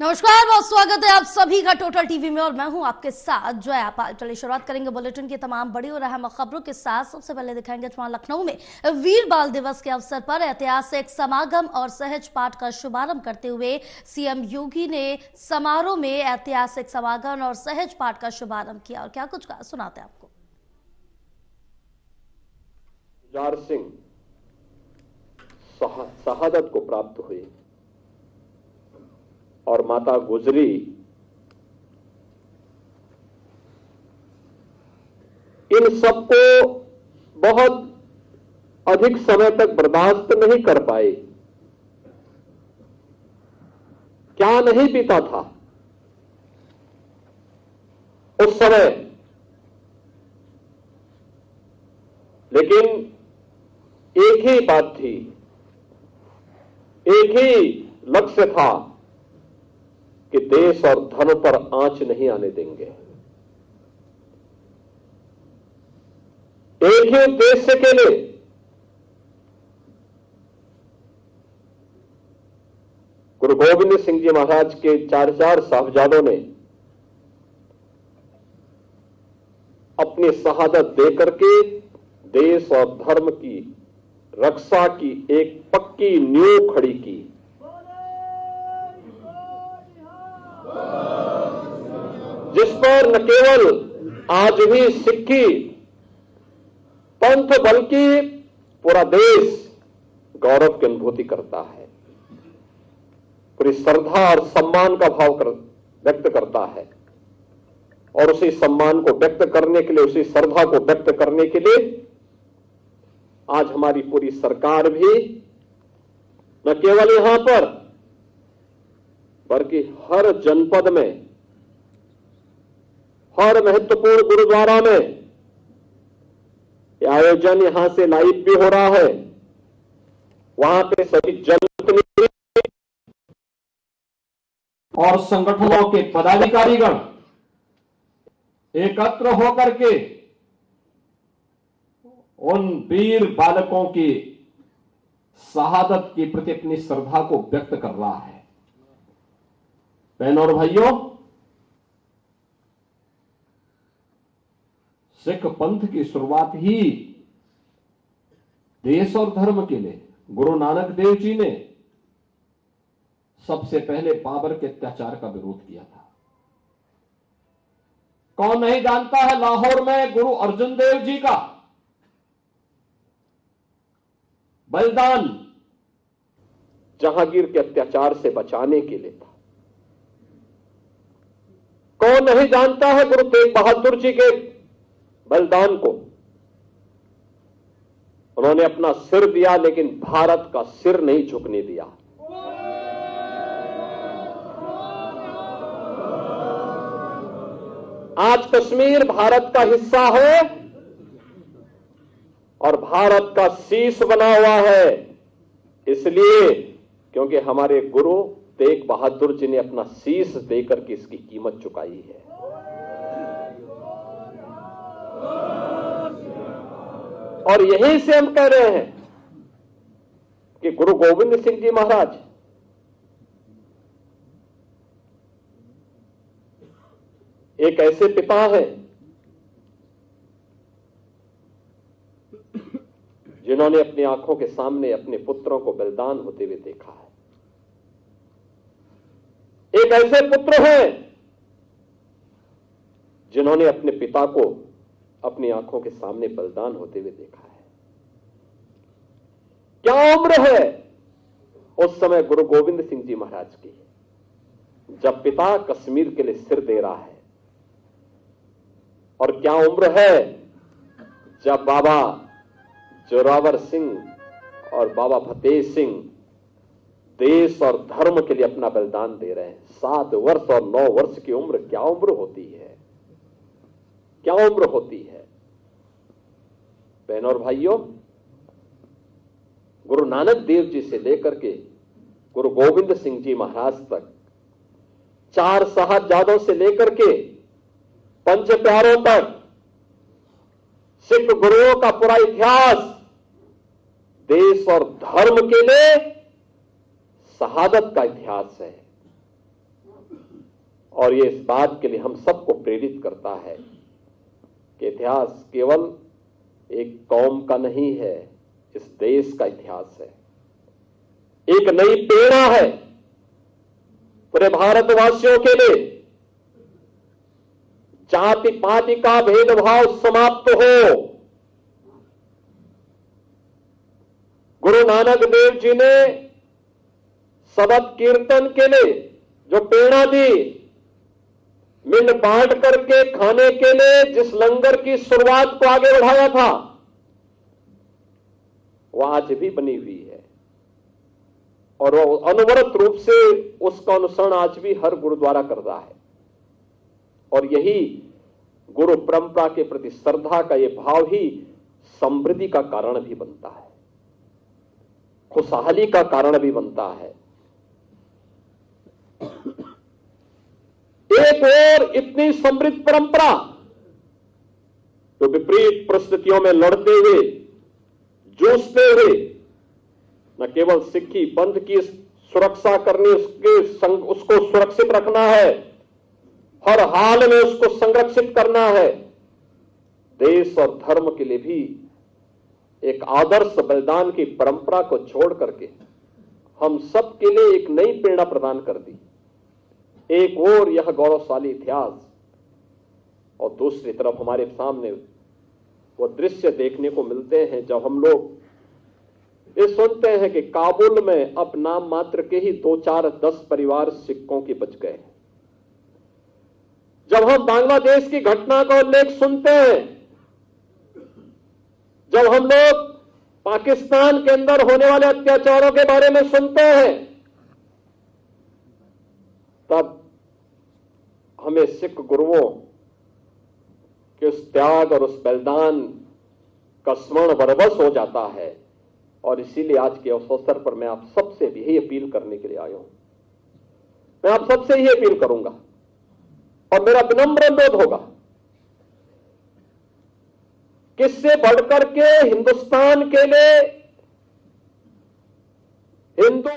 नमस्कार, बहुत स्वागत है आप सभी का टोटल टीवी में और मैं हूं आपके साथ जया पाल। चलिए शुरुआत करेंगे बुलेटिन की तमाम बड़ी और अहम खबरों के साथ। सबसे पहले दिखाएंगे वहां लखनऊ में वीर बाल दिवस के अवसर पर ऐतिहासिक समागम और सहज पाठ का शुभारंभ करते हुए सीएम योगी ने समारोह में ऐतिहासिक समागम और सहज पाठ का शुभारंभ किया और क्या कुछ कहा, सुनाते हैं आपको। गुलजार सिंह शहादत को प्राप्त हुई और माता गुजरी इन सबको बहुत अधिक समय तक बर्दाश्त नहीं कर पाए। क्या नहीं बीता था उस समय, लेकिन एक ही बात थी, एक ही लक्ष्य था कि देश और धर्म पर आंच नहीं आने देंगे। एक ही उद्देश्य के लिए गुरु गोविंद सिंह जी महाराज के चार साहबजादों ने अपनी शहादत देकर के देश और धर्म की रक्षा की एक पक्की नींव खड़ी की। जिस पर न केवल आज भी सिक्खी पंथ बल्कि पूरा देश गौरव की अनुभूति करता है, पूरी श्रद्धा और सम्मान का भाव व्यक्त करता है। और उसी सम्मान को व्यक्त करने के लिए, उसी श्रद्धा को व्यक्त करने के लिए आज हमारी पूरी सरकार भी न केवल यहां पर बल्कि हर जनपद में, हर महत्वपूर्ण गुरुद्वारा में यह आयोजन यहां से लाइव भी हो रहा है। वहां पे सभी जनप्रतिनिधि और संगठनों के पदाधिकारीगण एकत्र होकर के उन वीर बालकों की शहादत के प्रति अपनी श्रद्धा को व्यक्त कर रहा है। बहनों और भाइयों, सिख पंथ की शुरुआत ही देश और धर्म के लिए गुरु नानक देव जी ने सबसे पहले बाबर के अत्याचार का विरोध किया था। कौन नहीं जानता है लाहौर में गुरु अर्जुन देव जी का बलिदान जहांगीर के अत्याचार से बचाने के लिए था। कौन नहीं जानता है गुरु तेग बहादुर जी के बलिदान को। उन्होंने अपना सिर दिया लेकिन भारत का सिर नहीं झुकने दिया। आज कश्मीर भारत का हिस्सा है और भारत का शीश बना हुआ है, इसलिए क्योंकि हमारे गुरु तेग बहादुर जी ने अपना शीश देकर के इसकी कीमत चुकाई है। और यहीं से हम कह रहे हैं कि गुरु गोविंद सिंह जी महाराज एक ऐसे पिता हैं जिन्होंने अपनी आंखों के सामने अपने पुत्रों को बलिदान होते हुए देखा है। एक ऐसे पुत्र हैं जिन्होंने अपने पिता को अपनी आंखों के सामने बलिदान होते हुए देखा है। क्या उम्र है उस समय गुरु गोविंद सिंह जी महाराज की, जब पिता कश्मीर के लिए सिर दे रहा है, और क्या उम्र है जब बाबा जोरावर सिंह और बाबा फतेह सिंह देश और धर्म के लिए अपना बलिदान दे रहे हैं। 7 वर्ष और 9 वर्ष की उम्र क्या उम्र होती है, क्या उम्र होती है। बहनों और भाइयों, गुरु नानक देव जी से लेकर के गुरु गोविंद सिंह जी महाराज तक, 4 साहबजादों से लेकर के पंच प्यारों तक सिख गुरुओं का पूरा इतिहास देश और धर्म के लिए शहादत का इतिहास है। और ये इस बात के लिए हम सबको प्रेरित करता है कि इतिहास केवल एक कौम का नहीं है, इस देश का इतिहास है। एक नई प्रेरणा है पूरे भारतवासियों के लिए। जाति पाति का भेदभाव समाप्त हो। गुरु नानक देव जी ने शबद कीर्तन के लिए जो प्रेरणा दी, मिल बांट करके खाने के लिए जिस लंगर की शुरुआत को आगे बढ़ाया था, वह आज भी बनी हुई है और वो अनवरत रूप से उसका अनुसरण आज भी हर गुरुद्वारा कर रहा है। और यही गुरु परंपरा के प्रति श्रद्धा का ये भाव ही समृद्धि का कारण भी बनता है, खुशहाली का कारण भी बनता है। एक और इतनी समृद्ध परंपरा जो विपरीत परिस्थितियों में लड़ते हुए, जूझते हुए न केवल सिक्खी पंथ की सुरक्षा करनी, उसको सुरक्षित रखना है, हर हाल में उसको संरक्षित करना है, देश और धर्म के लिए भी एक आदर्श बलिदान की परंपरा को छोड़ करके हम सब के लिए एक नई प्रेरणा प्रदान कर दी। एक और यह गौरवशाली इतिहास और दूसरी तरफ हमारे सामने वो दृश्य देखने को मिलते हैं जब हम लोग ये सुनते हैं कि काबुल में अब नाम मात्र के ही 2-4-10 परिवार सिखों के बच गए। जब हम बांग्लादेश की घटना का उल्लेख सुनते हैं, जब हम लोग पाकिस्तान के अंदर होने वाले अत्याचारों के बारे में सुनते हैं, तब हमें सिख गुरुओं के उस त्याग और उस बलिदान का स्मरण बरबस हो जाता है। और इसीलिए आज के अवसर पर मैं आप सबसे भी यही अपील करने के लिए आया हूं। मैं आप सबसे यही अपील करूंगा और मेरा विनम्र अनुरोध होगा, किससे बढ़कर के हिंदुस्तान के लिए हिंदू